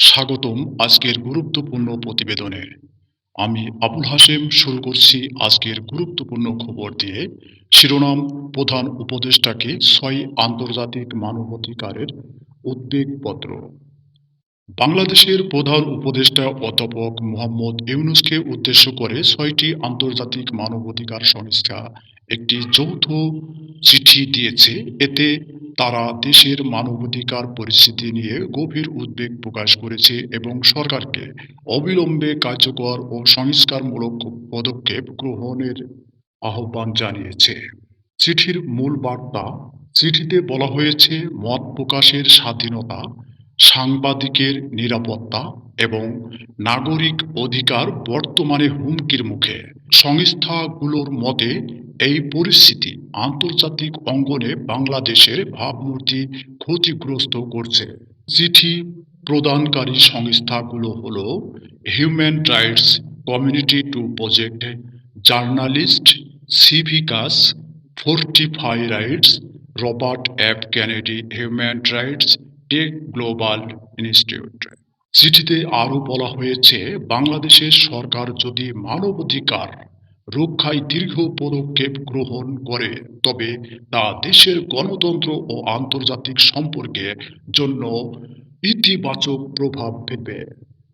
স্বাগতম আজকের গুরুত্বপূর্ণ প্রতিবেদনে। আমি আবুল হাশেম শুরু করছি আজকের গুরুত্বপূর্ণ খবর দিয়ে। শিরোনাম: প্রধান উপদেষ্টাকে ৬ আন্তর্জাতিক মানবাধিকারের উদ্বেগপত্র। বাংলাদেশের প্রধান উপদেষ্টা অধ্যাপক মোহাম্মদ ইউনূসকে উদ্দেশ্য করে ৬টি আন্তর্জাতিক মানবাধিকার সংস্থা একটি যৌথ চিঠি দিয়েছে। এতে তারা দেশের মানবাধিকার পরিস্থিতি নিয়ে গভীর উদ্বেগ প্রকাশ করেছে এবং সরকারকে অবিলম্বে কার্যকর ও সংস্কারমূলক পদক্ষেপ গ্রহণের আহ্বান জানিয়েছে। চিঠির মূল বার্তা: চিঠিতে বলা হয়েছে, মত প্রকাশের স্বাধীনতা, সাংবাদিকের নিরাপত্তা এবং নাগরিক অধিকার বর্তমানে হুমকির মুখে। সংস্থাগুলোর মতে, এই পরিস্থিতি আন্তর্জাতিক অঙ্গনে বাংলাদেশের ভাবমূর্তি ক্ষতিগ্রস্ত করছে। চিঠি প্রদানকারী সংস্থাগুলো হল Human Rights Committee to Protect, Journalists, সিভিকাস, Fortify Rights, Robert F Kennedy Human Rights Tech Global Institute. চিঠিতে আরও বলা হয়েছে, বাংলাদেশের সরকার যদি মানবাধিকার রক্ষায় দীর্ঘ পদক্ষেপ গ্রহণ করে তবে তা দেশের গণতন্ত্র ও আন্তর্জাতিক সম্পর্কের জন্য ইতিবাচক প্রভাব ফেলবে।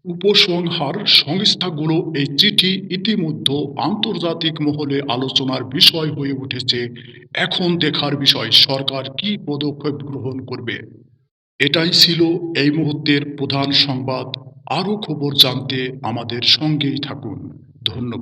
উপসংহার: সংস্থাগুলো এই চিঠি ইতিমধ্যে আন্তর্জাতিক মহলে আলোচনার বিষয় হয়ে উঠেছে। এখন দেখার বিষয় সরকার কী পদক্ষেপ গ্রহণ করবে। এটাই ছিল এই মুহূর্তের প্রধান সংবাদ। আরও খবর জানতে আমাদের সঙ্গেই থাকুন। ধন্যবাদ।